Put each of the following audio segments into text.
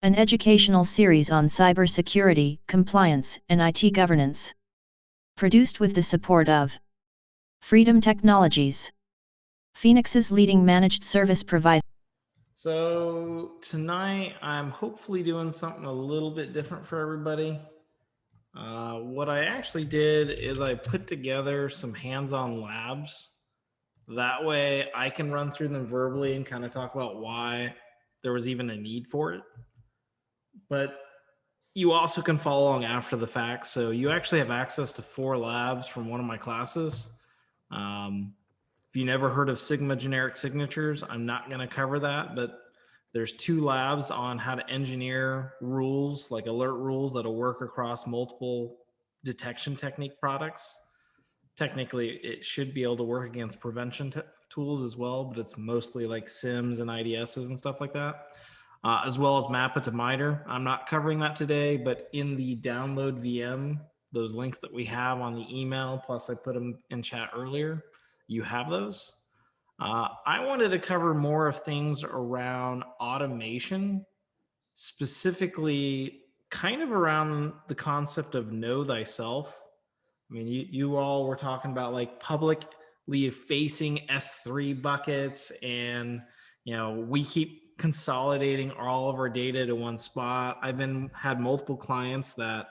an educational series on cybersecurity, compliance, and IT governance. Produced with the support of Freedom Technologies, Phoenix's leading managed service provider. So tonight I'm hopefully doing something a little bit different for everybody. What I actually did is I put together some hands-on labs. That way I can run through them verbally and kind of talk about why there was even a need for it. But you also can follow along after the fact. So you actually have access to 4 labs from one of my classes. If you never heard of Sigma generic signatures, I'm not going to cover that, but there's 2 labs on how to engineer rules, like alert rules that'll work across multiple detection technique products. Technically, it should be able to work against prevention tools as well, but it's mostly like SIEMs and IDSs and stuff like that, as well as map it to MITRE. I'm not covering that today, but in the download VM, those links that we have on the email, plus I put them in chat earlier, you have those. I wanted to cover more of things around automation, specifically kind of around the concept of know thyself. I mean, you all were talking about like publicly facing S3 buckets, and we keep consolidating all of our data to one spot. I've had multiple clients that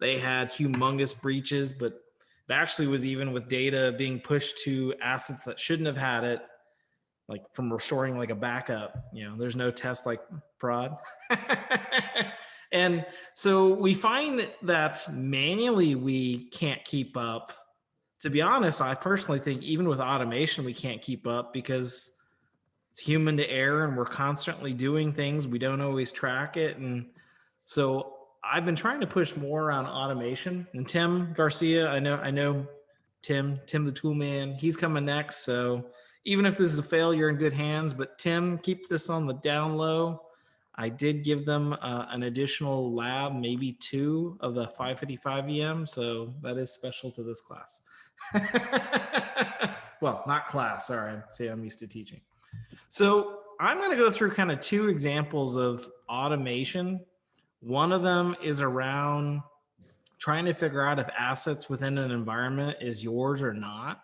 they had humongous breaches, but it actually was even with data being pushed to assets that shouldn't have had it, like from restoring like a backup. There's no test like prod. And so we find that manually we can't keep up. To be honest, I personally think even with automation, we can't keep up because it's human to error and we're constantly doing things. We don't always track it. And so I've been trying to push more around automation. And Tim Garcia, I know Tim the tool man, he's coming next. So even if this is a fail, you're in good hands. But Tim, keep this on the down low. I did give them an additional lab, maybe 2 of the 555 VM. So that is special to this class. Well, not class, sorry. See, I'm used to teaching. So I'm going to go through kind of 2 examples of automation. One of them is around trying to figure out if assets within an environment is yours or not.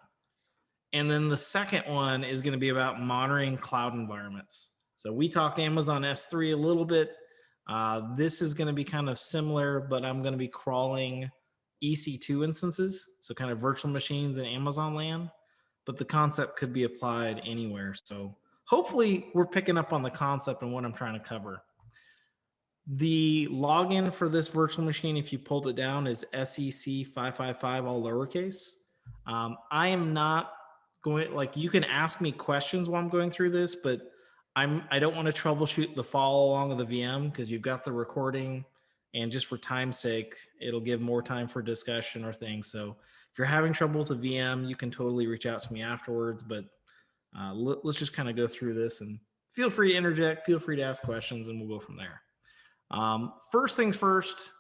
And then the second one is going to be about monitoring cloud environments. So we talked Amazon S3 a little bit. This is going to be kind of similar, but I'm going to be crawling EC2 instances, so kind of virtual machines in Amazon land, but the concept could be applied anywhere. So hopefully we're picking up on the concept and what I'm trying to cover. The login for this virtual machine, if you pulled it down, is SEC555, all lowercase. I am not going, like, you can ask me questions while I'm going through this, but I don't want to troubleshoot the follow along of the VM because you've got the recording, and just for time's sake, it'll give more time for discussion or things. So if you're having trouble with the VM, you can totally reach out to me afterwards, but let's just kind of go through this, and feel free to interject, feel free to ask questions, and we'll go from there. First things first,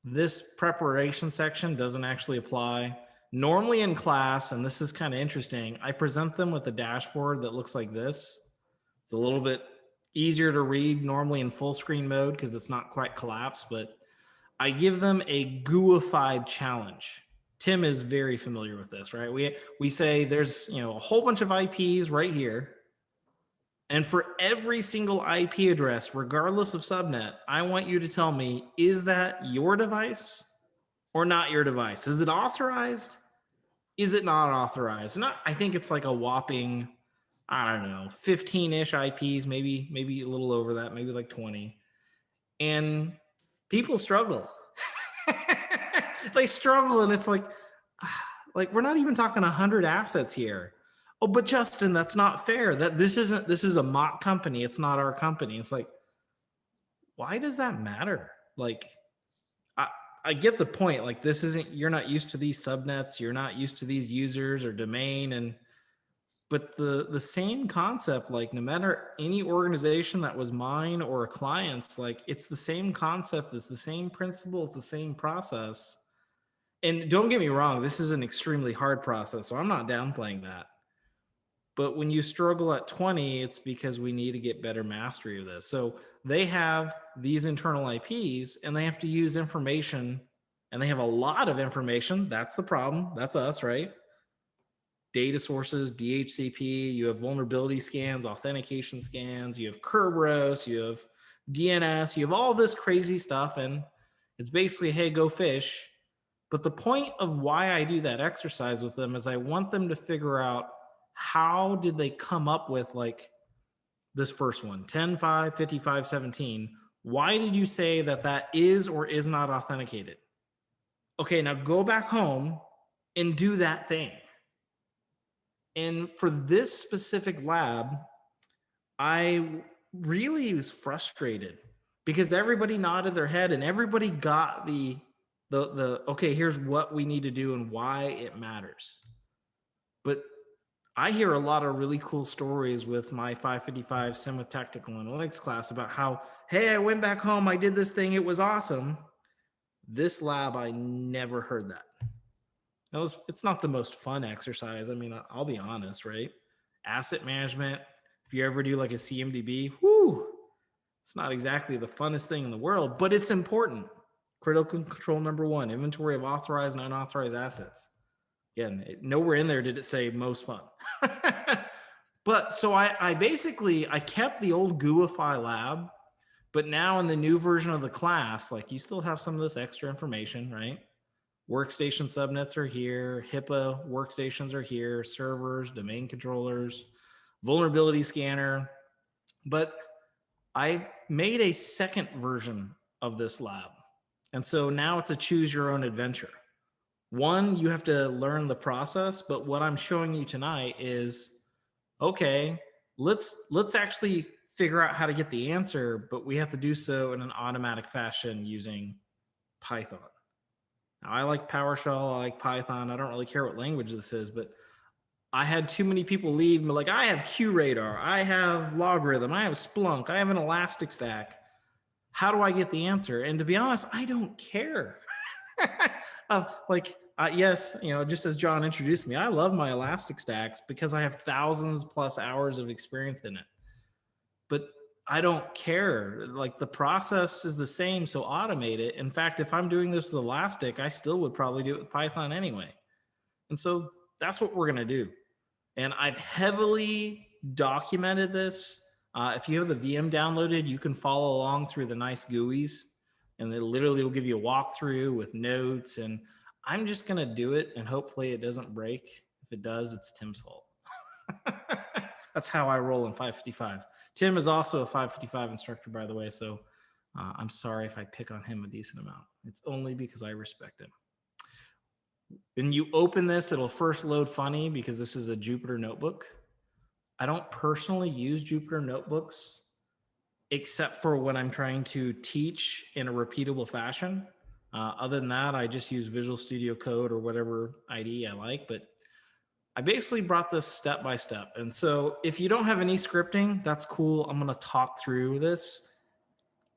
this preparation section doesn't actually apply. Normally in class, and this is kind of interesting, I present them with a dashboard that looks like this. It's a little bit easier to read normally in full screen mode because it's not quite collapsed, but I give them a GUIfied challenge. Tim is very familiar with this, right? We say there's a whole bunch of IPs right here. And for every single IP address, regardless of subnet, I want you to tell me, is that your device or not your device? Is it authorized? Is it not authorized? And I think it's like a whopping, I don't know, 15-ish IPs, maybe a little over that, maybe like 20. And people struggle. They struggle, and it's like we're not even talking 100 assets here. Oh, but Justin, that's not fair. This is a mock company. It's not our company. It's like, why does that matter? Like, I get the point. Like, you're not used to these subnets. You're not used to these users or domain. But the same concept, like no matter any organization that was mine or a client's, like it's the same concept. It's the same principle. It's the same process. And don't get me wrong, this is an extremely hard process. So I'm not downplaying that. But when you struggle at 20, it's because we need to get better mastery of this. So they have these internal IPs and they have to use information, and they have a lot of information. That's the problem. That's us, right? Data sources, DHCP, you have vulnerability scans, authentication scans, you have Kerberos, you have DNS, you have all this crazy stuff. And it's basically, hey, go fish. But the point of why I do that exercise with them is I want them to figure out, how did they come up with like this first one, 10, 5, 55, 17? Why did you say that that is or is not authenticated? Okay, now go back home and do that thing. And for this specific lab, I really was frustrated because everybody nodded their head and everybody got the okay, here's what we need to do and why it matters. But I hear a lot of really cool stories with my 555 SIEM with Tactical Analytics class about how, hey, I went back home, I did this thing, it was awesome. This lab, I never heard that. It's not the most fun exercise. I mean, I'll be honest, right? Asset management, if you ever do like a CMDB, whoo, it's not exactly the funnest thing in the world, but it's important. Critical control number 1, inventory of authorized and unauthorized assets. Again, nowhere in there did it say most fun. But so I basically, I kept the old GUIFY lab, but now in the new version of the class, like you still have some of this extra information, right? Workstation subnets are here, HIPAA workstations are here, servers, domain controllers, vulnerability scanner. But I made a second version of this lab. And so now it's a choose your own adventure. One, you have to learn the process, but what I'm showing you tonight is, okay, let's actually figure out how to get the answer, but we have to do so in an automatic fashion using Python. Now, I like PowerShell, I like Python. I don't really care what language this is, but I had too many people leave me like, I have QRadar, I have Logarithm, I have Splunk, I have an Elasticstack. How do I get the answer? And to be honest, I don't care. Yes, just as John introduced me, I love my Elasticstacks because I have thousands plus hours of experience in it. But I don't care. Like the process is the same, so automate it. In fact, if I'm doing this with Elastic, I still would probably do it with Python anyway. And so that's what we're going to do. And I've heavily documented this. If you have the VM downloaded, you can follow along through the nice GUIs, and it literally will give you a walkthrough with notes. And I'm just going to do it, and hopefully it doesn't break. If it does, it's Tim's fault. That's how I roll in 555. Tim is also a 555 instructor, by the way, so I'm sorry if I pick on him a decent amount. It's only because I respect him. When you open this, it'll first load funny because this is a Jupyter notebook. I don't personally use Jupyter notebooks except for when I'm trying to teach in a repeatable fashion. Other than that, I just use Visual Studio Code or whatever IDE I like, but I basically brought this step by step. And so if you don't have any scripting, that's cool. I'm going to talk through this.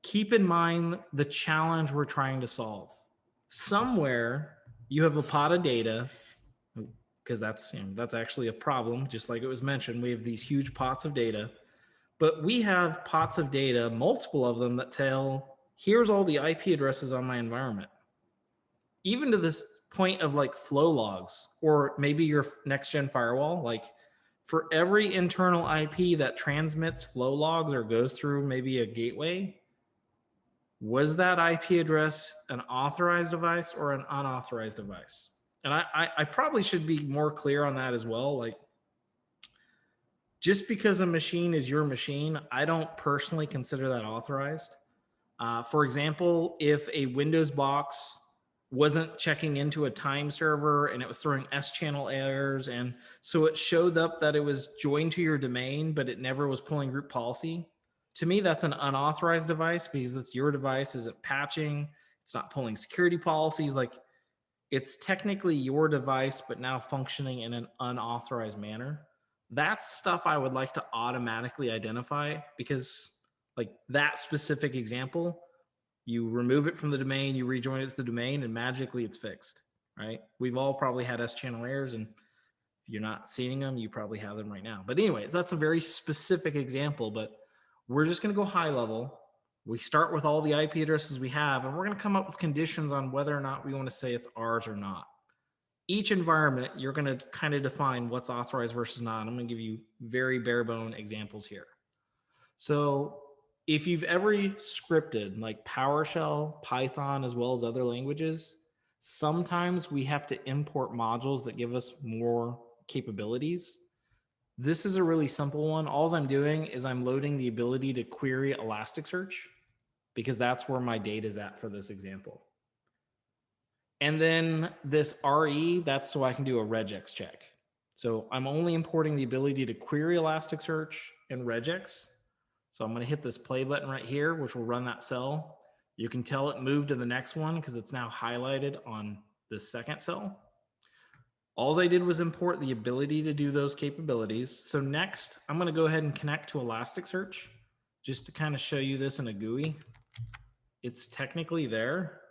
Keep in mind the challenge we're trying to solve. Somewhere you have a pot of data, because that's actually a problem. Just like it was mentioned, we have these huge pots of data, but we have pots of data, multiple of them, that tell, here's all the IP addresses on my environment. Even to this point of like flow logs, or maybe your next gen firewall, like for every internal IP that transmits flow logs or goes through maybe a gateway, was that IP address an authorized device or an unauthorized device? And I probably should be more clear on that as well. Like, just because a machine is your machine, I don't personally consider that authorized. For example, if a Windows box wasn't checking into a time server and it was throwing S-channel errors, and so it showed up that it was joined to your domain, but it never was pulling group policy, to me, that's an unauthorized device because it's your device, isn't patching, it's not pulling security policies. Like, it's technically your device, but now functioning in an unauthorized manner. That's stuff I would like to automatically identify, because like that specific example, you remove it from the domain, you rejoin it to the domain, and magically it's fixed, right? We've all probably had S-channel errors, and if If you're not seeing them, you probably have them right now. But anyways, that's a very specific example, but we're just going to go high level. We start with all the IP addresses we have, and we're going to come up with conditions on whether or not we want to say it's ours or not. Each environment, you're going to kind of define what's authorized versus not. I'm going to give you very bare bone examples here. So if you've ever scripted like PowerShell, Python, as well as other languages, sometimes we have to import modules that give us more capabilities. This is a really simple one. All I'm doing is I'm loading the ability to query Elasticsearch because that's where my data is at for this example. And then this RE, that's so I can do a Regex check. So I'm only importing the ability to query Elasticsearch and Regex. So I'm going to hit this play button right here, which will run that cell. You can tell it moved to the next one because it's now highlighted on this second cell. All I did was import the ability to do those capabilities. So next, I'm going to go ahead and connect to Elasticsearch just to kind of show you this in a GUI. It's technically there.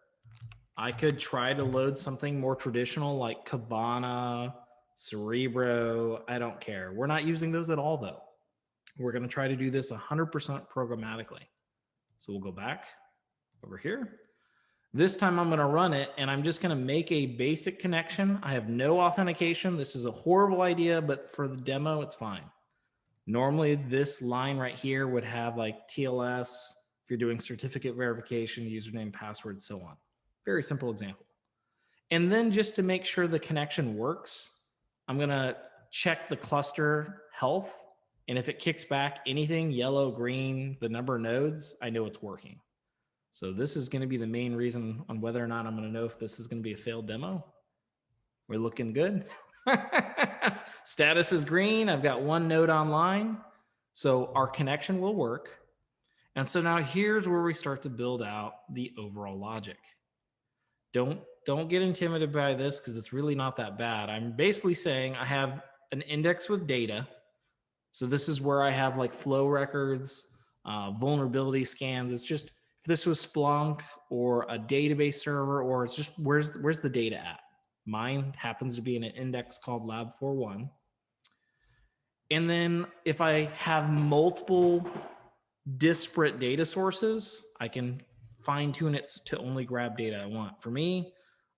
I could try to load something more traditional like Kibana, Cerebro. I don't care. We're not using those at all, though. We're going to try to do this 100% programmatically. So we'll go back over here. This time I'm going to run it, and I'm just going to make a basic connection. I have no authentication. This is a horrible idea, but for the demo, it's fine. Normally, this line right here would have like TLS, if you're doing certificate verification, username, password, so on. Very simple example. And then just to make sure the connection works, I'm going to check the cluster health. And if it kicks back anything, yellow, green, the number of nodes, I know it's working. So this is going to be the main reason on whether or not I'm going to know if this is going to be a failed demo. We're looking good. Status is green. I've got one node online. So our connection will work. And so now here's where we start to build out the overall logic. Don't get intimidated by this because it's really not that bad. I'm basically saying I have an index with data. So this is where I have like flow records, vulnerability scans. It's just, if this was Splunk or a database server, or it's just, where's the data at? Mine happens to be in an index called lab41. And then if I have multiple disparate data sources, I can fine tune it to only grab data I want. For me,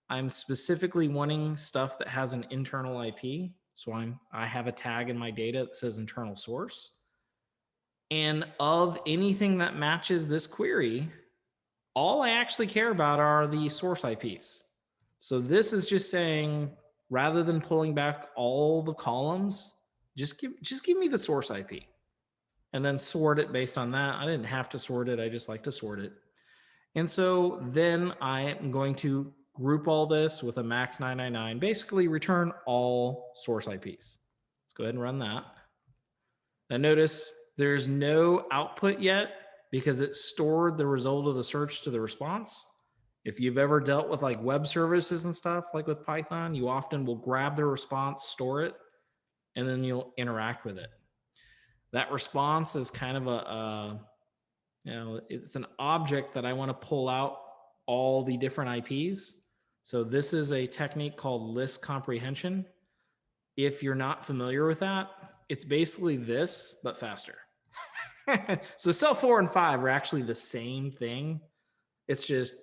I'm specifically wanting stuff that has an internal IP. So I have a tag in my data that says internal source. And of anything that matches this query, all I actually care about are the source IPs. So this is just saying, rather than pulling back all the columns, just give me the source IP and then sort it based on that. I didn't have to sort it. I just like to sort it. And so then I am going to group all this with a max 999, basically return all source IPs. Let's go ahead and run that. Now notice there's no output yet because it stored the result of the search to the response. If you've ever dealt with like web services and stuff, like with Python, you often will grab the response, store it, and then you'll interact with it. That response is kind of it's an object that I want to pull out all the different IPs. So this is a technique called list comprehension. If you're not familiar with that, it's basically this, but faster. So cell 4 and 5 are actually the same thing. It's just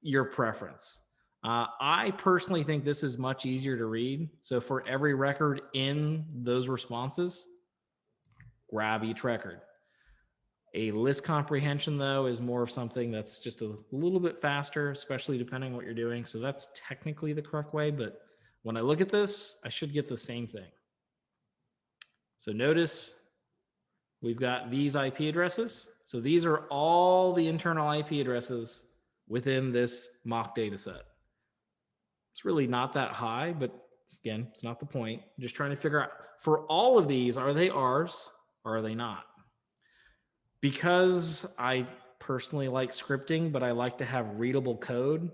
your preference. I personally think this is much easier to read. So for every record in those responses, grab each record. A list comprehension, though, is more of something that's just a little bit faster, especially depending on what you're doing. So that's technically the correct way. But when I look at this, I should get the same thing. So notice we've got these IP addresses. So these are all the internal IP addresses within this mock data set. It's really not that high, but again, it's not the point. I'm just trying to figure out, for all of these, are they ours or are they not? Because I personally like scripting, but I like to have readable code,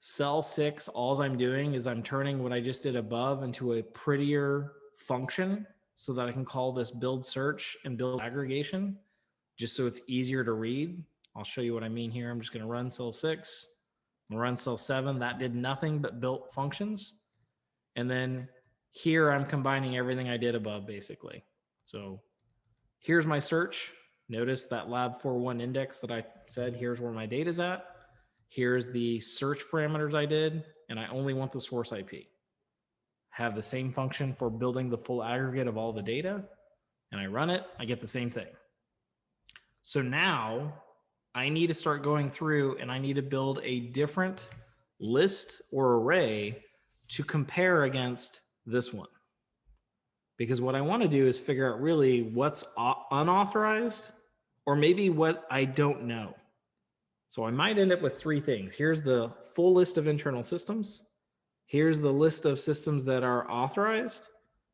cell 6, all I'm doing is I'm turning what I just did above into a prettier function so that I can call this build search and build aggregation, just so it's easier to read. I'll show you what I mean here. I'm just going to run cell 6, run cell 7. That did nothing but built functions. And then Here I'm combining everything I did above basically. So here's my search. Notice that lab 41 index that I said, here's where my data's at. Here's the search parameters I did, and I only want the source IP. Have the same function for building the full aggregate of all the data, and I run it, I get the same thing. So now I need to start going through and I need to build a different list or array to compare against this one. Because what I want to do is figure out really what's unauthorized or maybe what I don't know. So I might end up with three things. Here's the full list of internal systems. Here's the list of systems that are authorized.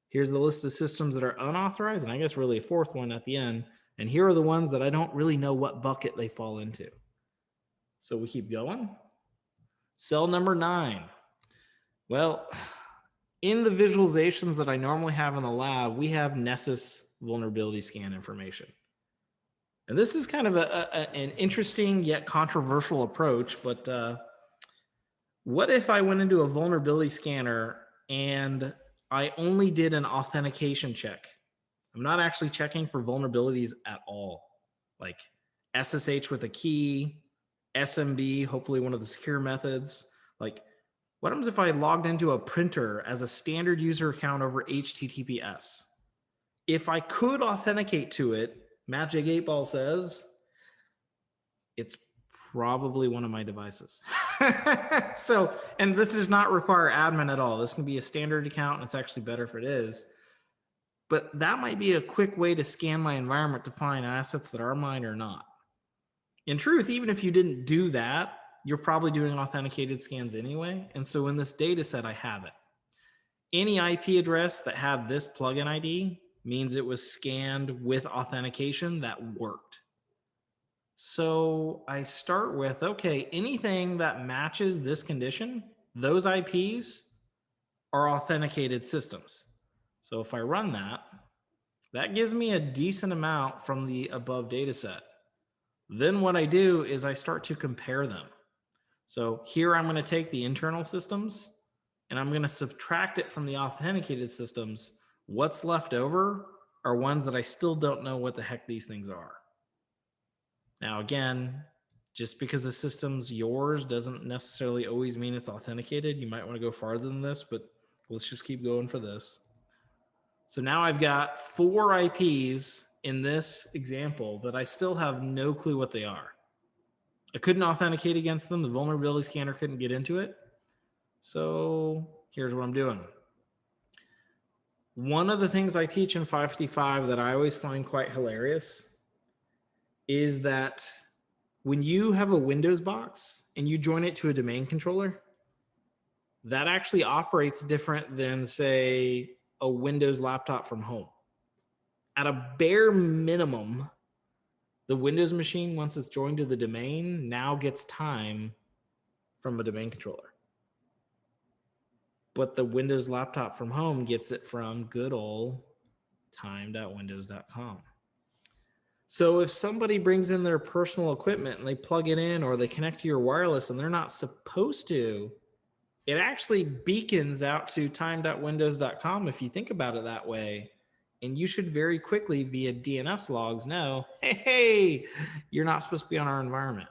Here's the list of systems that are unauthorized. And I guess really a fourth one at the end. And here are the ones that I don't really know what bucket they fall into. So we keep going. Cell number 9. Well, in the visualizations that I normally have in the lab, we have Nessus vulnerability scan information. And this is kind of an interesting yet controversial approach, but what if I went into a vulnerability scanner and I only did an authentication check? I'm not actually checking for vulnerabilities at all, like SSH with a key, SMB, hopefully one of the secure methods. Like, what happens if I logged into a printer as a standard user account over HTTPS? If I could authenticate to it, Magic 8 Ball says it's probably one of my devices. So, and this does not require admin at all. This can be a standard account, and it's actually better if it is. But that might be a quick way to scan my environment to find assets that are mine or not. In truth, even if you didn't do that, you're probably doing authenticated scans anyway. And so in this data set, I have it. Any IP address that had this plugin ID means it was scanned with authentication that worked. So I start with, okay, anything that matches this condition, those IPs are authenticated systems. So if I run that, that gives me a decent amount from the above data set. Then what I do is I start to compare them. So here I'm going to take the internal systems and I'm going to subtract it from the authenticated systems. What's left over are ones that I still don't know what the heck these things are. Now, again, just because the system's yours doesn't necessarily always mean it's authenticated. You might want to go farther than this, but let's just keep going for this. So now I've got 4 IPs in this example that I still have no clue what they are. I couldn't authenticate against them. The vulnerability scanner couldn't get into it. So here's what I'm doing. One of the things I teach in 555 that I always find quite hilarious is that when you have a Windows box and you join it to a domain controller, that actually operates different than, say, a Windows laptop from home. At a bare minimum, the Windows machine, once it's joined to the domain, now gets time from a domain controller. But the Windows laptop from home gets it from good old time.windows.com. So if somebody brings in their personal equipment and they plug it in or they connect to your wireless and they're not supposed to, it actually beacons out to time.windows.com if you think about it that way. And you should very quickly via DNS logs know, hey, you're not supposed to be on our environment.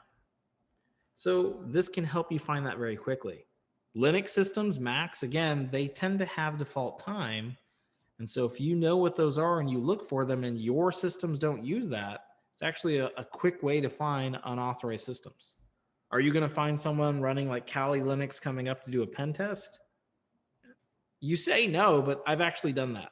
So this can help you find that very quickly. Linux systems, Macs, again, they tend to have default time. And so if you know what those are and you look for them and your systems don't use that, it's actually a quick way to find unauthorized systems. Are you going to find someone running like Kali Linux coming up to do a pen test? You say no, but I've actually done that.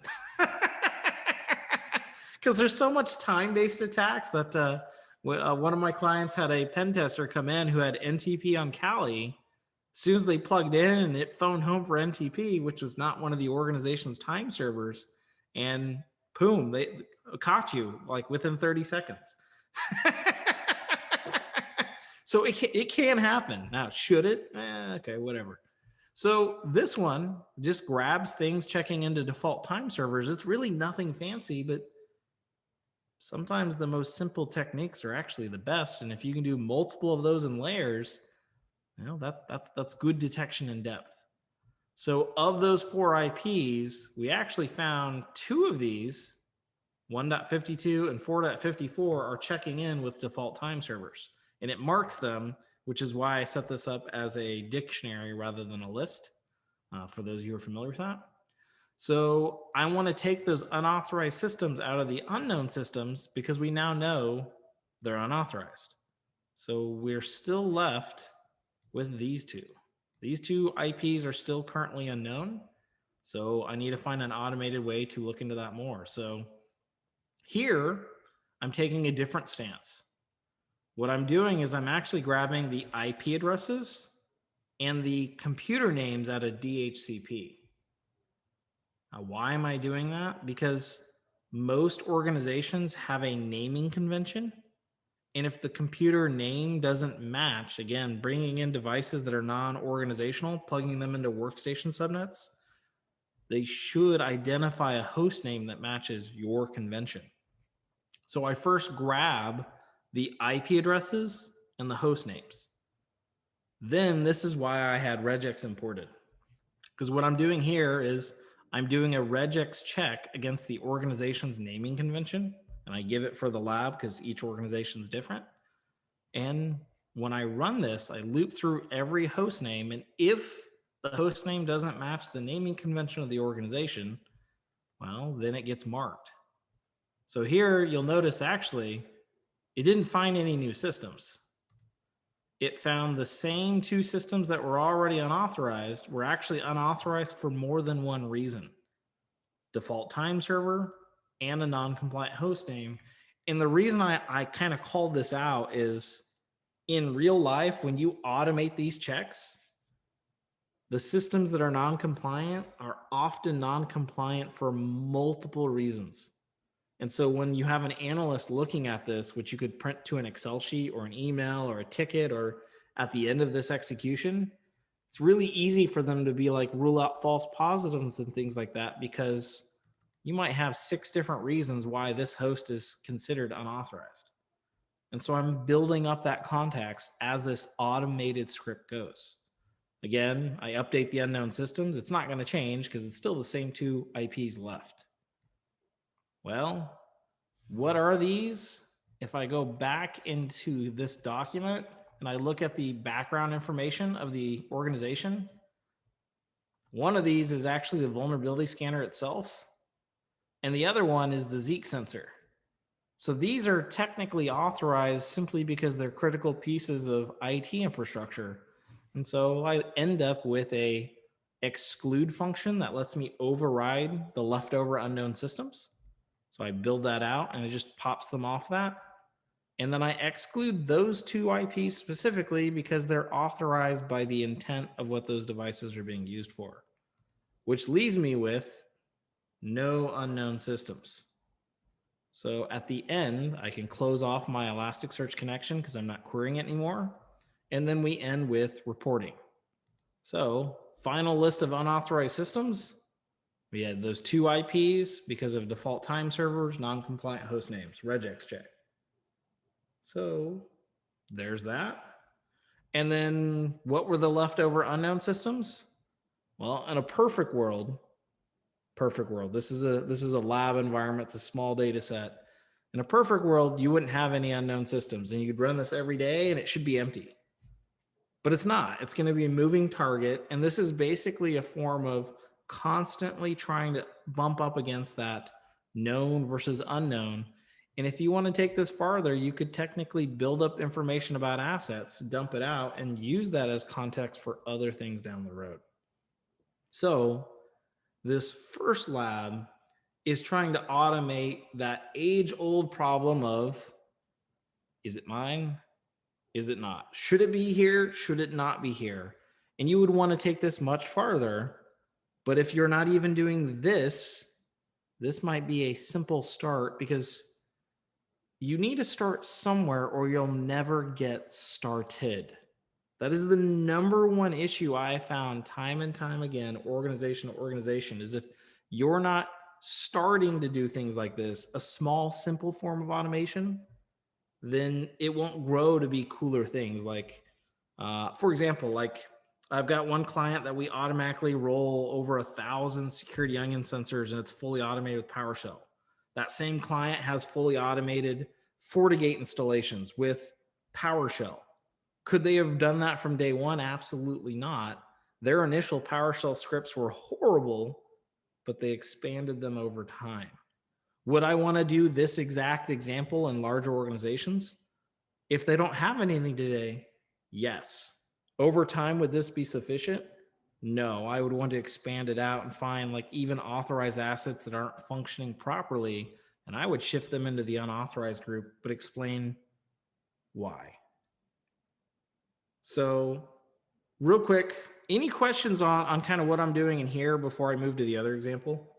Because there's so much time-based attacks that one of my clients had a pen tester come in who had NTP on Kali. As soon as they plugged in and it phoned home for NTP, which was not one of the organization's time servers, and boom, they caught you like within 30 seconds. So it can happen. Now, should it? Okay, whatever. So this one just grabs things checking into default time servers. It's really nothing fancy, but sometimes the most simple techniques are actually the best. And if you can do multiple of those in layers, you know, that's good detection in depth. So of those 4 IPs, we actually found 2 of these, 1.52 and 4.54, are checking in with default time servers. And it marks them, which is why I set this up as a dictionary rather than a list, for those of you who are familiar with that. So I want to take those unauthorized systems out of the unknown systems because we now know they're unauthorized. So we're still left with these 2. These 2 IPs are still currently unknown. So I need to find an automated way to look into that more. So here, I'm taking a different stance. What I'm doing is I'm actually grabbing the IP addresses and the computer names out of DHCP. Now, why am I doing that? Because most organizations have a naming convention. And if the computer name doesn't match, again, bringing in devices that are non-organizational, plugging them into workstation subnets, they should identify a host name that matches your convention. So I first grab the IP addresses and the host names. Then this is why I had regex imported. Because what I'm doing here is I'm doing a regex check against the organization's naming convention. And I give it for the lab because each organization is different. And when I run this, I loop through every host name. And if the host name doesn't match the naming convention of the organization, well, then it gets marked. So here you'll notice actually, it didn't find any new systems. It found the same 2 systems that were already unauthorized were actually unauthorized for more than one reason. Default time server and a non-compliant host name. And the reason I kind of called this out is in real life, when you automate these checks, the systems that are non-compliant are often non-compliant for multiple reasons. And so when you have an analyst looking at this, which you could print to an Excel sheet or an email or a ticket or at the end of this execution, it's really easy for them to be like rule out false positives and things like that, because you might have 6 different reasons why this host is considered unauthorized. And so I'm building up that context as this automated script goes. Again, I update the unknown systems. It's not going to change because it's still the same 2 IPs left. Well, what are these? If I go back into this document and I look at the background information of the organization, one of these is actually the vulnerability scanner itself, and the other one is the Zeek sensor. So these are technically authorized simply because they're critical pieces of IT infrastructure. And so I end up with a exclude function that lets me override the leftover unknown systems. So I build that out and it just pops them off that. And then I exclude those 2 IPs specifically because they're authorized by the intent of what those devices are being used for, which leaves me with no unknown systems. So at the end, I can close off my Elasticsearch connection because I'm not querying it anymore. And then we end with reporting. So final list of unauthorized systems. We had those 2 IPs because of default time servers, non-compliant host names, regex check. So there's that. And then what were the leftover unknown systems? Well, in a perfect world, this is a lab environment, it's a small data set. In a perfect world, you wouldn't have any unknown systems and you could run this every day and it should be empty. But it's not. It's going to be a moving target. And this is basically a form of constantly trying to bump up against that known versus unknown. And if you want to take this farther, you could technically build up information about assets, dump it out, and use that as context for other things down the road. So this first lab is trying to automate that age-old problem of, is it mine? Is it not? Should it be here? Should it not be here? And you would want to take this much farther. But if you're not even doing this, this might be a simple start, because you need to start somewhere or you'll never get started. That is the number one issue I found time and time again, organization to organization, is if you're not starting to do things like this, a small, simple form of automation, then it won't grow to be cooler things. Like, for example, like I've got one client that we automatically roll over 1,000 security onion sensors, and it's fully automated with PowerShell. That same client has fully automated FortiGate installations with PowerShell. Could they have done that from day one? Absolutely not. Their initial PowerShell scripts were horrible, but they expanded them over time. Would I want to do this exact example in larger organizations? If they don't have anything today, yes. Over time, would this be sufficient? No, I would want to expand it out and find like even authorized assets that aren't functioning properly, and I would shift them into the unauthorized group, but explain why. So real quick, any questions on kind of what I'm doing in here before I move to the other example?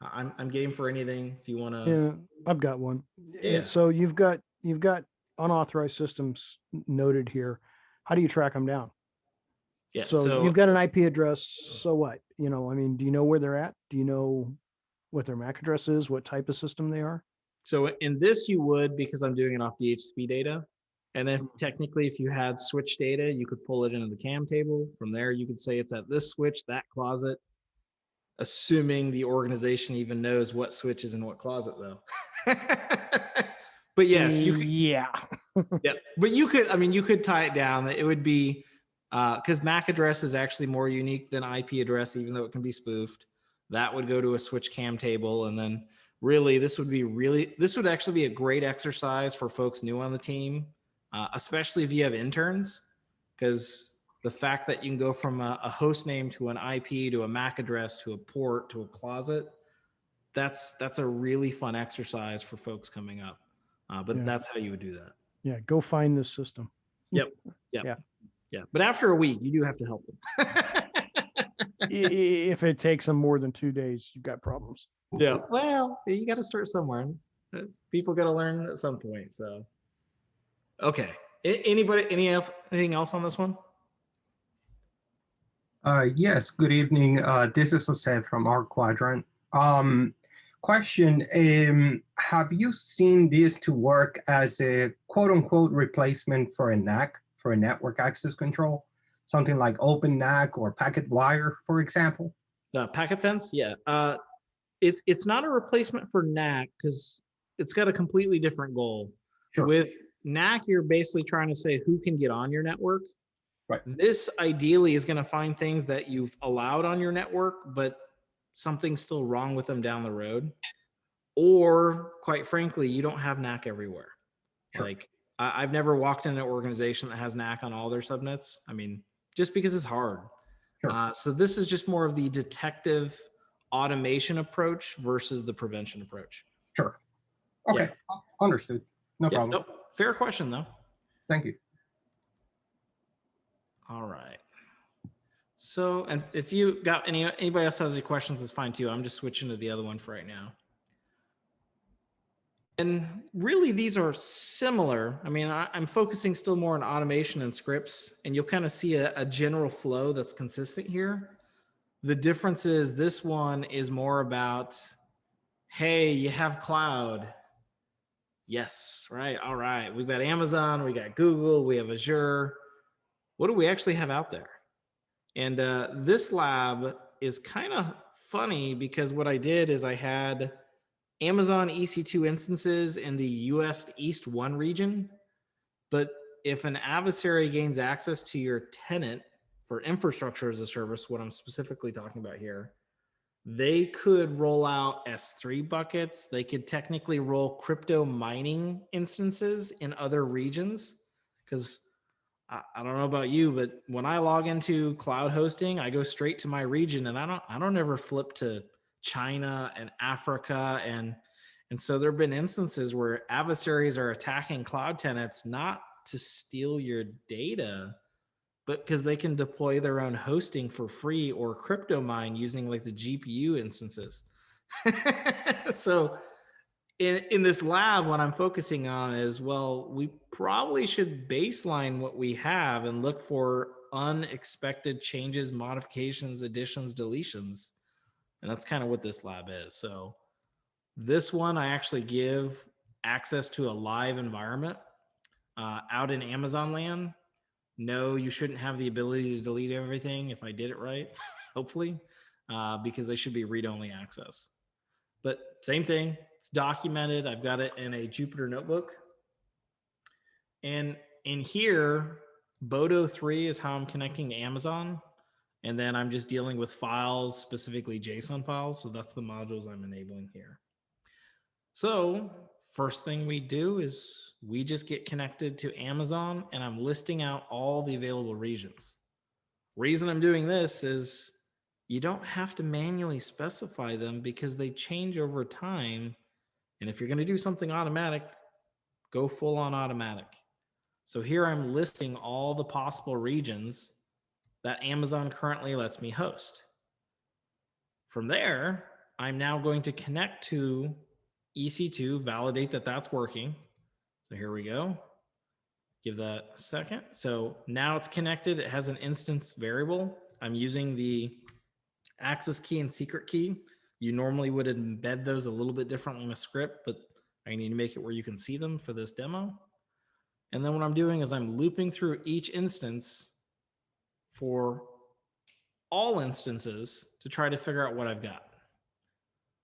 I'm game for anything if you want to. Yeah, I've got one. Yeah. So you've got unauthorized systems noted here. How do you track them down? Yeah. So you've got an IP address. So what? You know, I mean, do you know where they're at? Do you know what their MAC address is? What type of system they are? So in this you would, because I'm doing it off DHCP data. And then technically if you had switch data, you could pull it into the CAM table. From there, you could say it's at this switch, that closet, assuming the organization even knows what switch is in what closet though. But yes, you could. Yeah. Yeah, but you could, I mean, you could tie it down. It would be, because MAC address is actually more unique than IP address, even though it can be spoofed. That would go to a switch CAM table. And then really, this would actually be a great exercise for folks new on the team, especially if you have interns, because the fact that you can go from a host name to an IP to a MAC address to a port to a closet, that's a really fun exercise for folks coming up. But that's how you would do that. Yeah, go find this system. Yep. Yeah. But after a week, you do have to help them. If it takes them more than 2 days, you've got problems. Yeah. Well, you got to start somewhere. People got to learn at some point. So, okay. Anything else on this one? Yes. Good evening. This is Jose from our quadrant. Question, have you seen this to work as a quote unquote replacement for a NAC, for a network access control? Something like Open NAC or Packet Wire, for example? The packet fence? Yeah. It's not a replacement for NAC because it's got a completely different goal. Sure. With NAC, you're basically trying to say who can get on your network. Right. This ideally is going to find things that you've allowed on your network, but something's still wrong with them down the road. Or quite frankly, you don't have NAC everywhere. Sure. Like I've never walked in an organization that has NAC on all their subnets. I mean, just because it's hard. Sure. So this is just more of the detective automation approach versus the prevention approach. Sure. Okay. Yeah. Understood. No problem. Nope. Fair question though. Thank you. All right. So, and if you got anybody else has any questions, it's fine too. I'm just switching to the other one for right now. And really, these are similar. I mean, I'm focusing still more on automation and scripts, and you'll kind of see a general flow that's consistent here. The difference is this one is more about, hey, you have cloud. Yes, right. All right. We've got Amazon, we got Google, we have Azure. What do we actually have out there? And this lab is kind of funny because what I did is I had Amazon EC2 instances in the US East 1 region. But if an adversary gains access to your tenant for infrastructure as a service, what I'm specifically talking about here, they could roll out S3 buckets. They could technically roll crypto mining instances in other regions. Because I don't know about you, but when I log into cloud hosting, I go straight to my region, and I don't ever flip to China and Africa, and so there have been instances where adversaries are attacking cloud tenants not to steal your data, but because they can deploy their own hosting for free or crypto mine using like the GPU instances. So in this lab, what I'm focusing on is, well, we probably should baseline what we have and look for unexpected changes, modifications, additions, deletions. And that's kind of what this lab is. So this one, I actually give access to a live environment out in Amazon land. No, you shouldn't have the ability to delete everything if I did it right, hopefully, because they should be read-only access. But same thing, it's documented. I've got it in a Jupyter notebook. And in here, Bodo 3 is how I'm connecting to Amazon. And then I'm just dealing with files, specifically JSON files. So that's the modules I'm enabling here. So first thing we do is we just get connected to Amazon, and I'm listing out all the available regions. Reason I'm doing this is you don't have to manually specify them because they change over time. And if you're going to do something automatic, go full on automatic. So here I'm listing all the possible regions that Amazon currently lets me host. From there, I'm now going to connect to EC2, validate that that's working. So here we go. Give that a second. So now it's connected. It has an instance variable. I'm using the access key and secret key. You normally would embed those a little bit differently in a script, but I need to make it where you can see them for this demo. And then what I'm doing is I'm looping through each instance for all instances to try to figure out what I've got.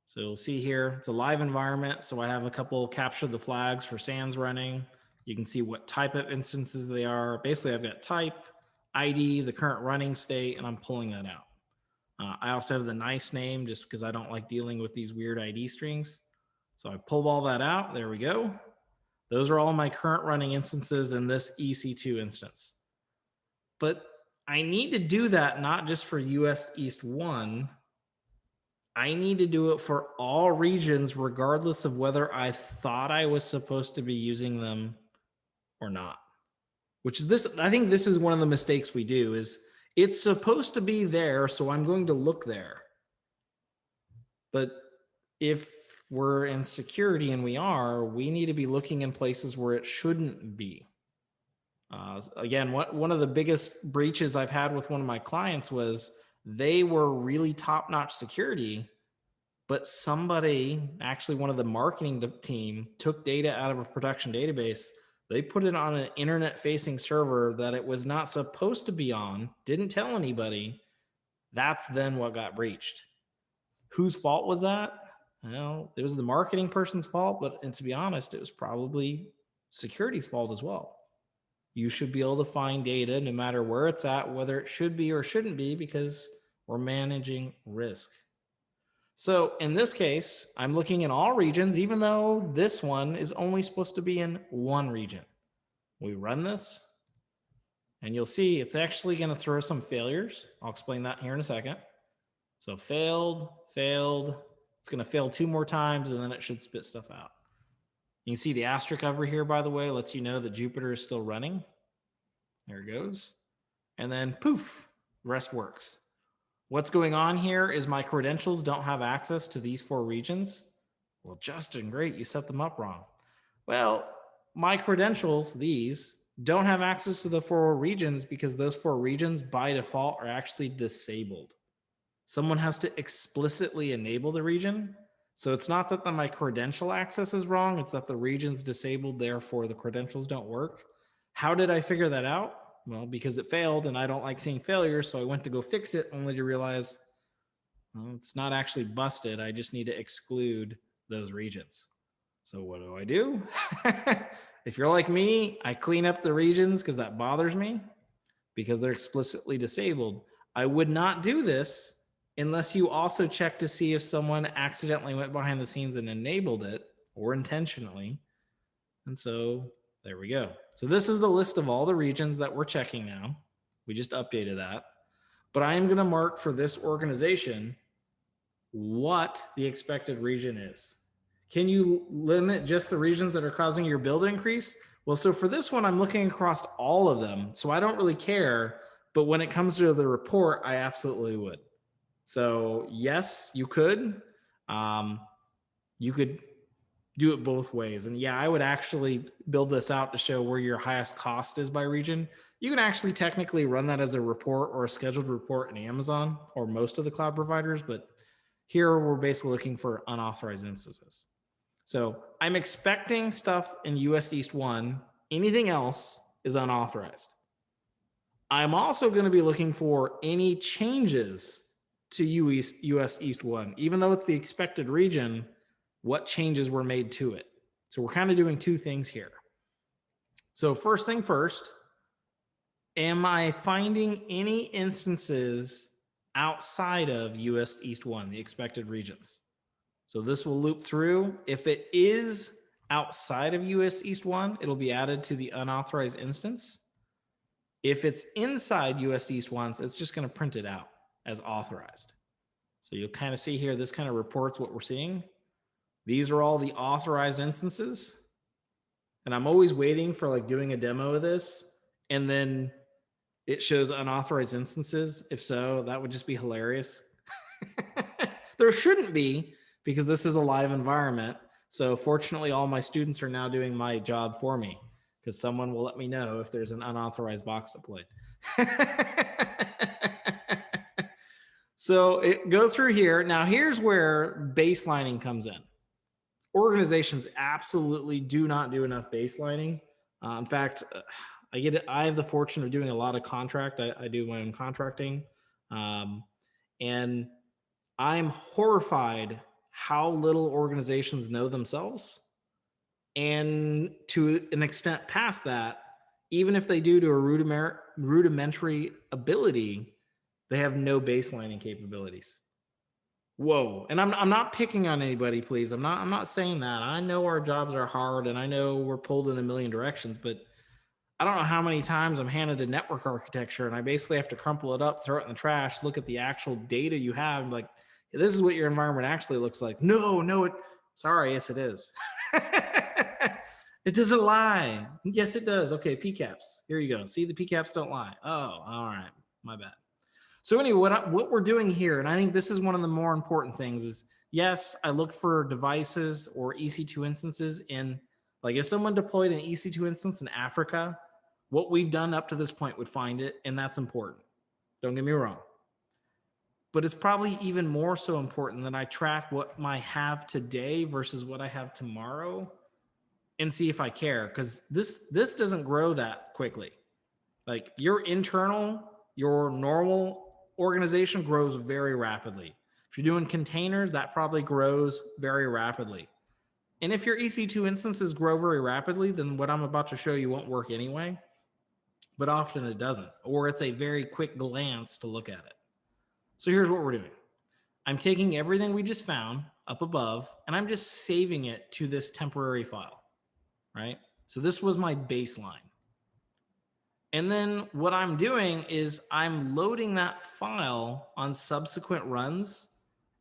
So you'll see here, it's a live environment. So I have a couple capture the flags for SANs running. You can see what type of instances they are. Basically, I've got type, ID, the current running state, and I'm pulling that out. I also have the nice name just because I don't like dealing with these weird ID strings. So I pulled all that out. There we go. Those are all my current running instances in this EC2 instance. But I need to do that not just for US East 1. I need to do it for all regions, regardless of whether I thought I was supposed to be using them or not. Which is this, I think this is one of the mistakes we do is it's supposed to be there, so I'm going to look there. But if we're in security, and we need to be looking in places where it shouldn't be. Again, one of the biggest breaches I've had with one of my clients was they were really top-notch security, but somebody, actually one of the marketing team, took data out of a production database. They put it on an internet-facing server that it was not supposed to be on, didn't tell anybody. That's then what got breached. Whose fault was that? Well, it was the marketing person's fault, and to be honest, it was probably security's fault as well. You should be able to find data no matter where it's at, whether it should be or shouldn't be, because we're managing risk. So in this case, I'm looking in all regions, even though this one is only supposed to be in one region. We run this, and you'll see it's actually going to throw some failures. I'll explain that here in a second. So failed. It's going to fail 2 more times, and then it should spit stuff out. You can see the asterisk over here, by the way, lets you know that Jupyter is still running. There it goes. And then poof, the rest works. What's going on here is my credentials don't have access to these 4 regions. Well, Justin, great, you set them up wrong. Well, my credentials, these, don't have access to the 4 regions because those 4 regions by default are actually disabled. Someone has to explicitly enable the region. So it's not that my credential access is wrong, it's that the region's disabled, therefore the credentials don't work. How did I figure that out? Well, because it failed and I don't like seeing failures, so I went to go fix it only to realize, well, it's not actually busted, I just need to exclude those regions. So what do? If you're like me, I clean up the regions because that bothers me because they're explicitly disabled. I would not do this unless you also check to see if someone accidentally went behind the scenes and enabled it or intentionally. And so there we go. So this is the list of all the regions that we're checking now. We just updated that. But I am going to mark for this organization what the expected region is. Can you limit just the regions that are causing your bill to increase? Well, so for this one, I'm looking across all of them. So I don't really care. But when it comes to the report, I absolutely would. So yes, you could. You could do it both ways. And yeah, I would actually build this out to show where your highest cost is by region. You can actually technically run that as a report or a scheduled report in Amazon or most of the cloud providers. But here we're basically looking for unauthorized instances. So I'm expecting stuff in US East 1. Anything else is unauthorized. I'm also going to be looking for any changes to US East 1. Even though it's the expected region, what changes were made to it? So we're kind of doing two things here. So first thing first, am I finding any instances outside of US East 1, the expected regions? So this will loop through. If it is outside of US East 1, it'll be added to the unauthorized instance. If it's inside US East 1, it's just going to print it out as authorized. So you'll kind of see here, this kind of reports what we're seeing. These are all the authorized instances. And I'm always waiting for like doing a demo of this, and then it shows unauthorized instances. If so, that would just be hilarious. There shouldn't be, because this is a live environment. So fortunately, all my students are now doing my job for me, because someone will let me know if there's an unauthorized box deployed. So go through here. Now here's where baselining comes in. Organizations absolutely do not do enough baselining. In fact, I have the fortune of doing a lot of contract. I do my own contracting. And I'm horrified how little organizations know themselves. And to an extent past that, even if they do to a rudimentary ability, they have no baselining capabilities. Whoa. And I'm not picking on anybody, please. I'm not saying that. I know our jobs are hard, and I know we're pulled in a million directions, but I don't know how many times I'm handed a network architecture and I basically have to crumple it up, throw it in the trash, look at the actual data you have, and like, this is what your environment actually looks like. Sorry, yes, it is. It doesn't lie. Yes, it does. Okay, PCAPs. Here you go. See, the PCAPs don't lie. Oh, all right. My bad. So anyway, what we're doing here, and I think this is one of the more important things, is yes, I look for devices or EC2 instances in, like if someone deployed an EC2 instance in Africa, what we've done up to this point would find it, and that's important. Don't get me wrong. But it's probably even more so important that I track what I have today versus what I have tomorrow and see if I care, because this doesn't grow that quickly. Like your normal organization grows very rapidly. If you're doing containers, that probably grows very rapidly. And if your EC2 instances grow very rapidly, then what I'm about to show you won't work anyway. But often it doesn't, or it's a very quick glance to look at it. So here's what we're doing. I'm taking everything we just found up above, and I'm just saving it to this temporary file, right? So this was my baseline. And then what I'm doing is I'm loading that file on subsequent runs,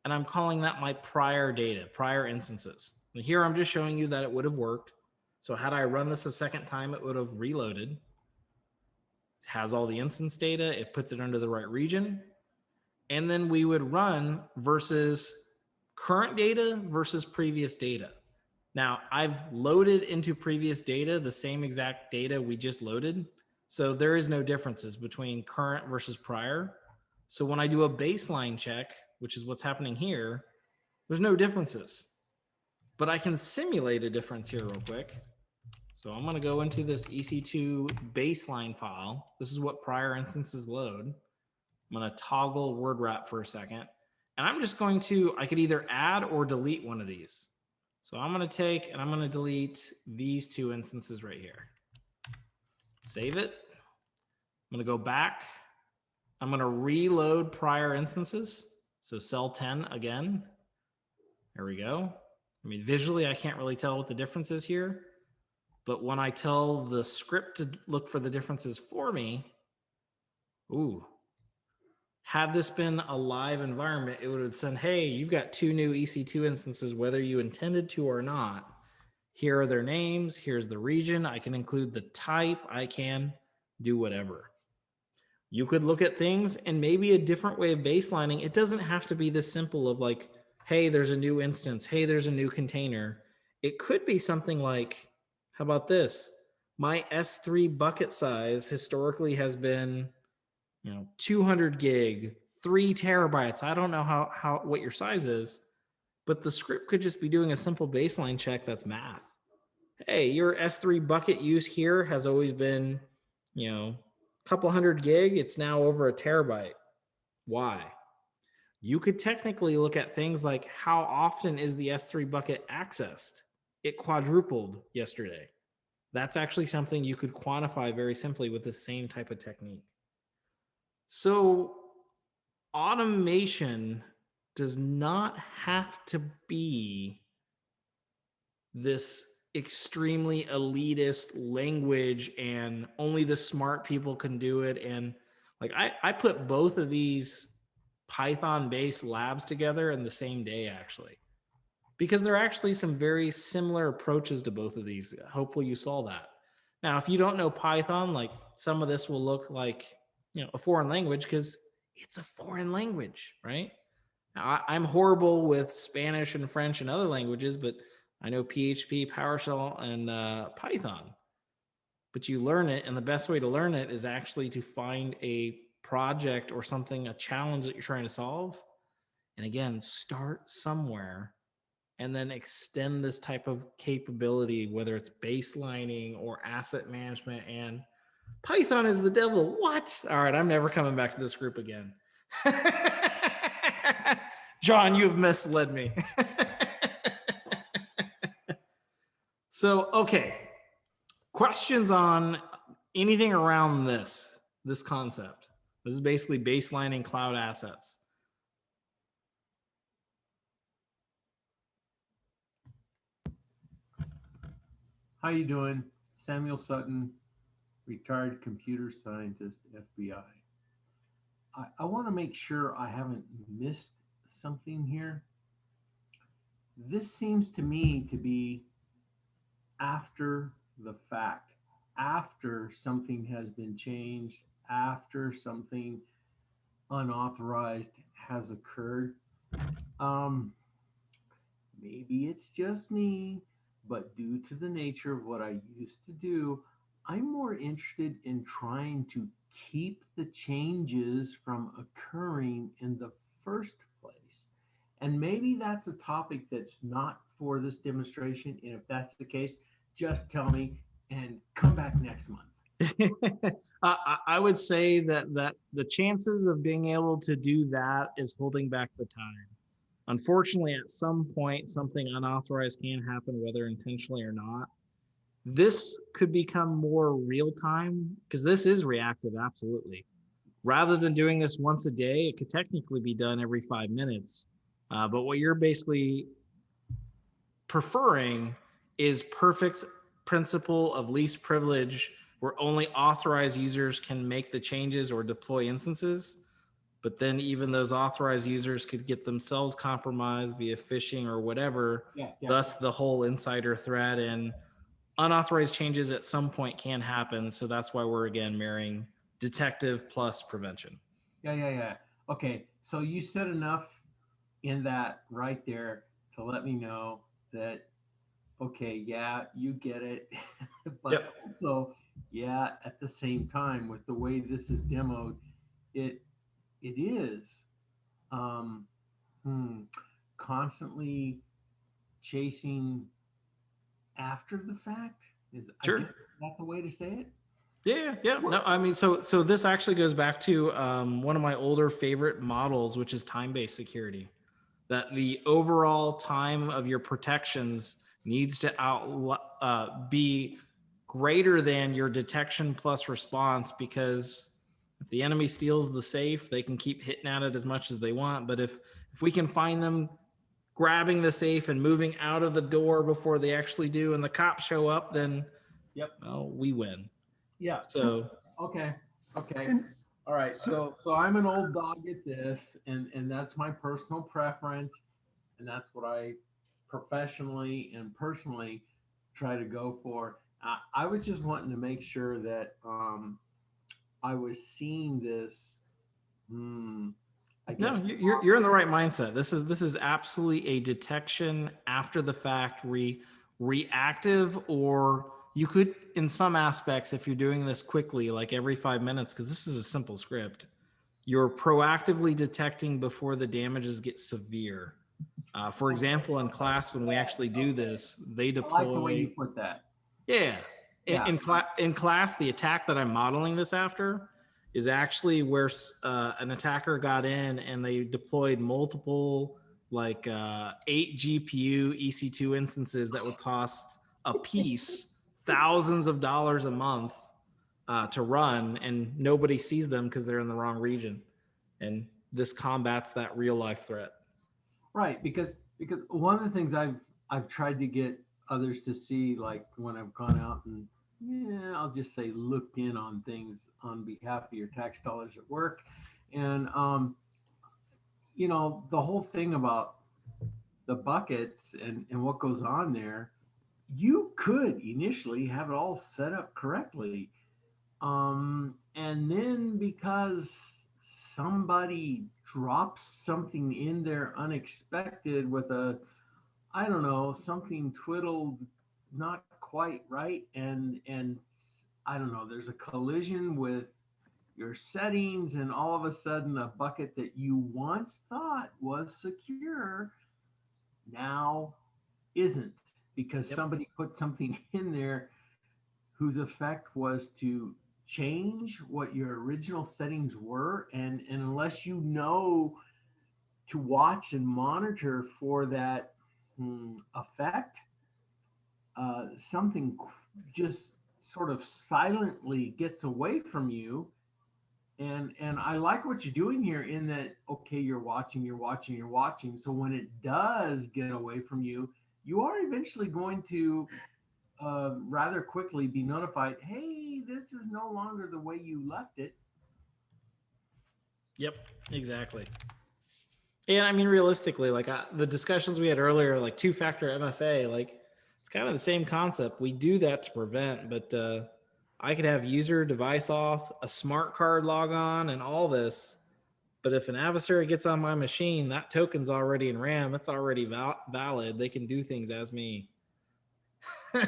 and I'm calling that my prior data, prior instances. And here I'm just showing you that it would have worked. So had I run this a second time, it would have reloaded. It has all the instance data. It puts it under the right region. And then we would run versus current data versus previous data. Now, I've loaded into previous data the same exact data we just loaded. So there is no differences between current versus prior. So when I do a baseline check, which is what's happening here, there's no differences. But I can simulate a difference here real quick. So I'm going to go into this EC2 baseline file. This is what prior instances load. I'm going to toggle word wrap for a second. And I'm just going to, I could either add or delete one of these. So I'm going to take and I'm going to delete these two instances right here. Save it. I'm going to go back. I'm going to reload prior instances. So cell 10 again. There we go. I mean, visually, I can't really tell what the difference is here. But when I tell the script to look for the differences for me, ooh, had this been a live environment, it would have said, hey, you've got two new EC2 instances, whether you intended to or not. Here are their names. Here's the region. I can include the type. I can do whatever. You could look at things and maybe a different way of baselining. It doesn't have to be this simple of like, hey, there's a new instance. Hey, there's a new container. It could be something like, how about this? My S3 bucket size historically has been, 200 gig, 3 terabytes. I don't know what your size is, but the script could just be doing a simple baseline check that's math. Hey, your S3 bucket use here has always been, couple hundred gig, it's now over a terabyte. Why? You could technically look at things like how often is the S3 bucket accessed? It quadrupled yesterday. That's actually something you could quantify very simply with the same type of technique. So automation does not have to be this extremely elitist language and only the smart people can do it. And like I put both of these Python-based labs together in the same day, actually, because there are actually some very similar approaches to both of these. Hopefully you saw that. Now, if you don't know Python, like some of this will look like, you know, a foreign language because it's a foreign language, right? Now, I'm horrible with Spanish and French and other languages, but I know PHP, PowerShell, and Python. But you learn it, and the best way to learn it is actually to find a project or something, a challenge that you're trying to solve. And again, start somewhere and then extend this type of capability, whether it's baselining or asset management. And Python is the devil. What? All right, I'm never coming back to this group again. John, you have misled me. So, okay. Questions on anything around this concept? This is basically baselining cloud assets. How you doing? Samuel Sutton, retired computer scientist, FBI. I want to make sure I haven't missed something here. This seems to me to be after the fact, after something has been changed, after something unauthorized has occurred. Maybe it's just me, but due to the nature of what I used to do, I'm more interested in trying to keep the changes from occurring in the first place. And maybe that's a topic that's not for this demonstration. And if that's the case, just tell me and come back next month. I would say that the chances of being able to do that is holding back the time. Unfortunately, at some point, something unauthorized can happen, whether intentionally or not. This could become more real time because this is reactive, absolutely. Rather than doing this once a day, it could technically be done every 5 minutes. But what you're basically preferring is perfect principle of least privilege, where only authorized users can make the changes or deploy instances. But then even those authorized users could get themselves compromised via phishing or whatever. Thus the whole insider threat, and unauthorized changes at some point can happen. So that's why we're again marrying detective plus prevention. Yeah. Okay, so you said enough in that right there to let me know that, okay, yeah, you get it. But also, yeah, at the same time, with the way this is demoed, it is constantly chasing after the fact. Is that the way to say it? Yeah. No, I mean, so this actually goes back to one of my older favorite models, which is time-based security. That the overall time of your protections needs to be greater than your detection plus response, because if the enemy steals the safe, they can keep hitting at it as much as they want. But if we can find them grabbing the safe and moving out of the door before they actually do, and the cops show up, then well, we win. Yeah. So okay. All right. So I'm an old dog at this, and that's my personal preference, and that's what I professionally and personally try to go for. I was just wanting to make sure that I was seeing this. I guess no, you're in the right mindset. This is absolutely a detection after the fact, reactive, or you could, in some aspects, if you're doing this quickly, like every 5 minutes, because this is a simple script, you're proactively detecting before the damages get severe. For example, in class, when we actually do this, they deploy. I like the way you put that. Yeah. In class, the attack that I'm modeling this after is actually where an attacker got in and they deployed multiple 8 GPU EC2 instances that would cost a piece thousands of dollars a month to run, and nobody sees them because they're in the wrong region. And this combats that real life threat. Right, because one of the things I've tried to get others to see, like when I've gone out and I'll just say looked in on things on behalf of your tax dollars at work, and the whole thing about the buckets and what goes on there, you could initially have it all set up correctly, and then because somebody drops something in there unexpected with I don't know, something twiddled not quite right, and I don't know, there's a collision with your settings, and all of a sudden a bucket that you once thought was secure now isn't, because somebody put something in there whose effect was to change what your original settings were, and unless you know to watch and monitor for that effect, something just sort of silently gets away from you. And I like what you're doing here in that, okay, you're watching. So when it does get away from you, you are eventually going to rather quickly be notified, hey, this is no longer the way you left it. Yep, exactly. And I mean, realistically, the discussions we had earlier, like two-factor MFA, it's kind of the same concept. We do that to prevent, but I could have user device auth, a smart card log on, and all this. But if an adversary gets on my machine, that token's already in RAM. It's already valid. They can do things as me. Okay.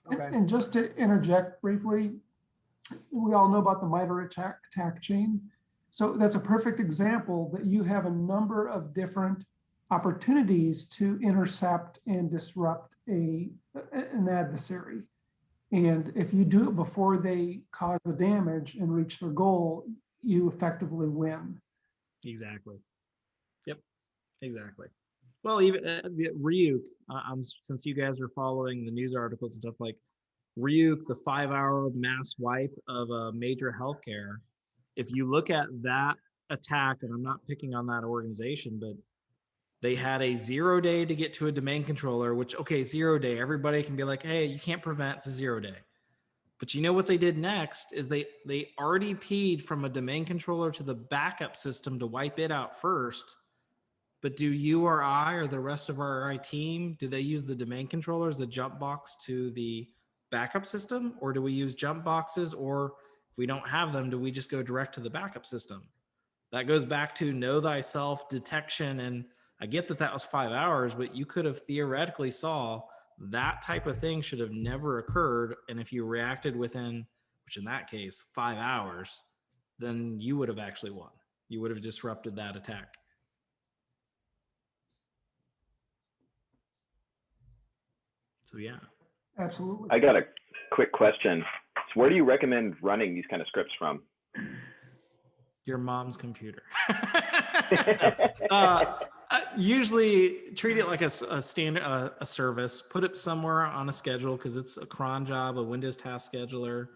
And just to interject briefly, we all know about the MITRE attack chain. So that's a perfect example that you have a number of different opportunities to intercept and disrupt an adversary. And if you do it before they cause the damage and reach their goal, you effectively win. Exactly. Yep, exactly. Well, even the Ryuk, since you guys are following the news articles and stuff, like Ryuk, the 5-hour mass wipe of a major healthcare, if you look at that attack, and I'm not picking on that organization, but they had a 0 day to get to a domain controller, which, okay, 0 day, everybody can be like, hey, you can't prevent, it's a 0 day. But you know what they did next is they RDP'd from a domain controller to the backup system to wipe it out first. But do you or I or the rest of our team, do they use the domain controller as the jump box to the backup system? Or do we use jump boxes? Or if we don't have them, do we just go direct to the backup system? That goes back to know thyself detection. And I get that was 5 hours, but you could have theoretically saw that type of thing should have never occurred. And if you reacted within, which in that case, 5 hours, then you would have actually won. You would have disrupted that attack. So yeah. Absolutely. I got a quick question. So where do you recommend running these kind of scripts from? Your mom's computer. Usually treat it like a standard a service. Put it somewhere on a schedule because it's a cron job, a Windows task scheduler.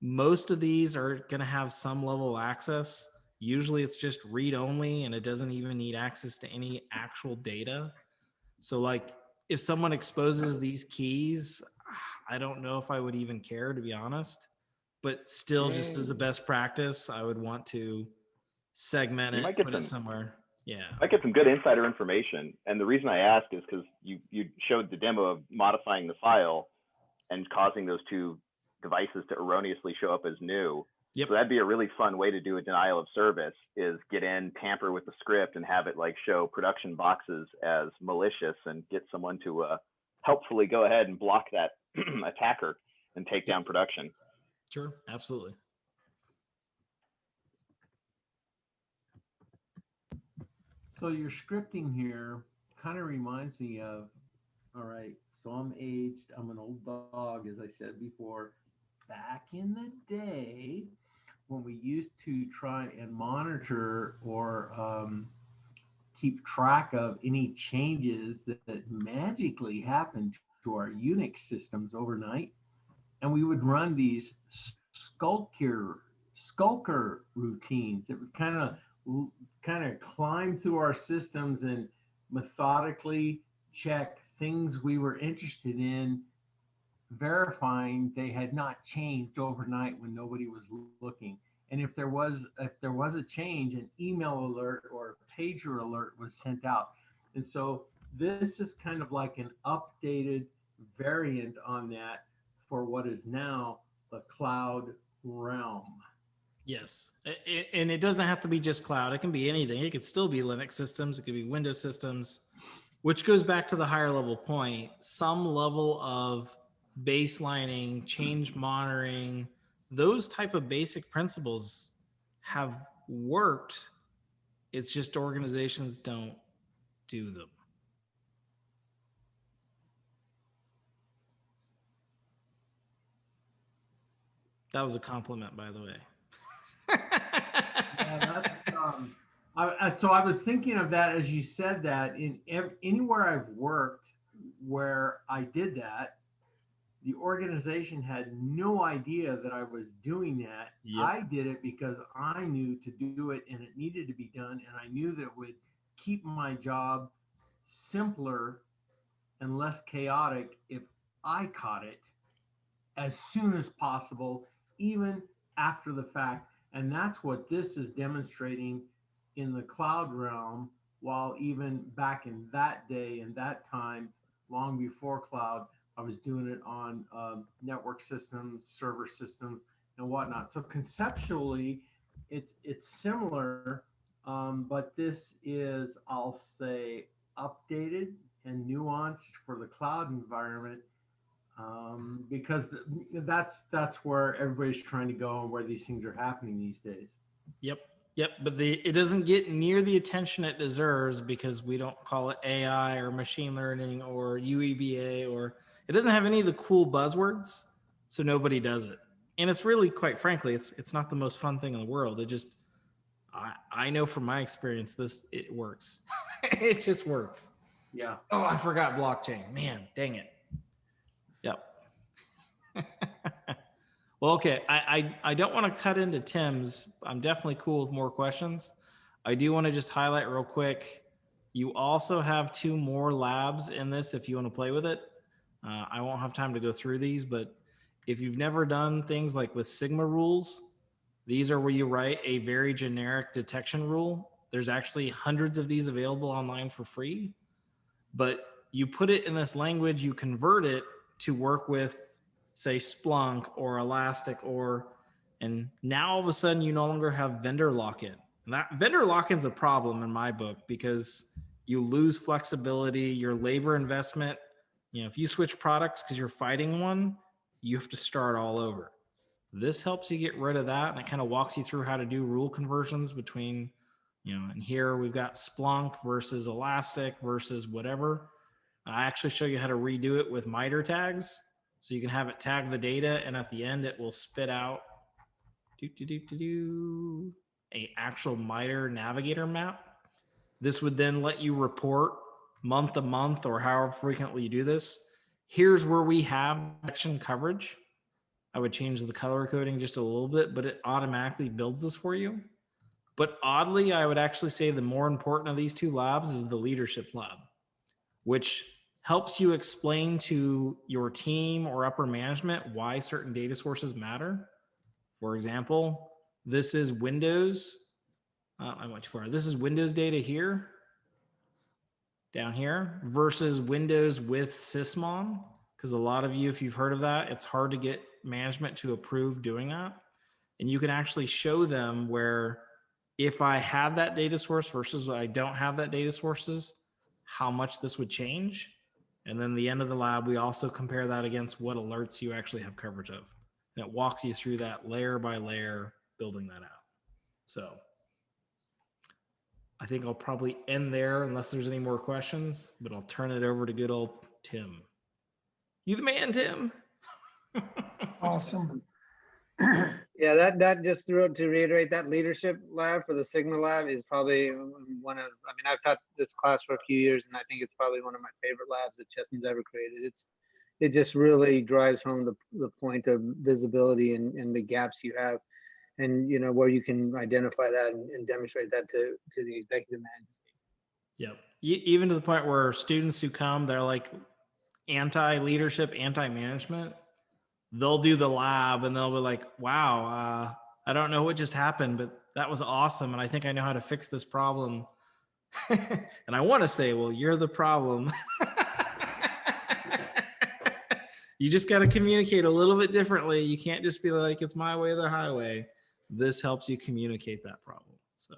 Most of these are going to have some level of access. Usually it's just read only, and it doesn't even need access to any actual data. So if someone exposes these keys, I don't know if I would even care, to be honest. But still, just as a best practice, I would want to segment it, put it somewhere. Yeah. I get some good insider information. And the reason I ask is because you showed the demo of modifying the file and causing those two devices to erroneously show up as new. Yep. So that'd be a really fun way to do a denial of service, is get in, tamper with the script, and have it show production boxes as malicious and get someone to helpfully go ahead and block that attacker and take down production. Sure, absolutely. So your scripting here kind of reminds me of, all right, So I'm aged. I'm an old dog, as I said before. Back in the day, when we used to try and monitor or keep track of any changes that magically happened to our Unix systems overnight, and we would run these skulker routines that would kind of climb through our systems and methodically check things we were interested in, verifying they had not changed overnight when nobody was looking. And if there was a change, an email alert or a pager alert was sent out. And so this is kind of like an updated variant on that for what is now the cloud realm. Yes. And it doesn't have to be just cloud. It can be anything. It could still be Linux systems. It could be Windows systems, which goes back to the higher level point. Some level of baselining, change monitoring, those type of basic principles have worked. It's just organizations don't do them. That was a compliment, by the way. Yeah, that's, so I was thinking of that as you said that. Anywhere I've worked where I did that, the organization had no idea that I was doing that. Yep. I did it because I knew to do it and it needed to be done. And I knew that it would keep my job simpler and less chaotic if I caught it as soon as possible, even after the fact. And that's what this is demonstrating in the cloud realm, while even back in that day and that time, long before cloud, I was doing it on network systems, server systems, and whatnot. So conceptually, it's similar, but this is, I'll say, updated and nuanced for the cloud environment, because that's where everybody's trying to go and where these things are happening these days. Yep. But it doesn't get near the attention it deserves because we don't call it AI or machine learning or UEBA, or it doesn't have any of the cool buzzwords, so nobody does it. And it's really, quite frankly, it's not the most fun thing in the world. It just, I know from my experience, it works. It just works. Yeah. Oh, I forgot blockchain. Man, dang it. Yep. Well, okay. I don't want to cut into Tim's. I'm definitely cool with more questions. I do want to just highlight real quick. You also have 2 more labs in this if you want to play with it. I won't have time to go through these, but if you've never done things like with Sigma rules, these are where you write a very generic detection rule. There's actually hundreds of these available online for free, but you put it in this language, you convert it to work with, say, Splunk or Elastic, and now all of a sudden you no longer have vendor lock-in. And that vendor lock-in is a problem in my book because you lose flexibility, your labor investment. If you switch products because you're fighting one, you have to start all over. This helps you get rid of that, and it kind of walks you through how to do rule conversions between, and here we've got Splunk versus Elastic versus whatever. I actually show you how to redo it with MITRE tags. So you can have it tag the data, and at the end, it will spit out a actual MITRE navigator map. This would then let you report month to month or however frequently you do this. Here's where we have detection coverage. I would change the color coding just a little bit, but it automatically builds this for you. But oddly, I would actually say the more important of these 2 labs is the leadership lab, which helps you explain to your team or upper management why certain data sources matter. For example, this is Windows. I went too far. This is Windows data here, down here, versus Windows with Sysmon. Because a lot of you, if you've heard of that, it's hard to get management to approve doing that. And you can actually show them where if I had that data source versus I don't have that data sources, how much this would change. And then the end of the lab, we also compare that against what alerts you actually have coverage of. And it walks you through that layer by layer, building that out. So I think I'll probably end there unless there's any more questions, but I'll turn it over to good old Tim. You the man, Tim. Awesome. Yeah, that just to reiterate, that leadership lab for the Sigma lab is probably one of, I mean, I've taught this class for a few years, and I think it's probably one of my favorite labs that Cheston's ever created. It just really drives home the point of visibility and the gaps you have, and you know, where you can identify that and demonstrate that to the executive management. Yep. Even to the point where students who come, they're like anti-leadership, anti-management. They'll do the lab and they'll be like, wow, I don't know what just happened, but that was awesome. And I think I know how to fix this problem. And I want to say, well, you're the problem. You just got to communicate a little bit differently. You can't just be like, it's my way or the highway. This helps you communicate that problem. So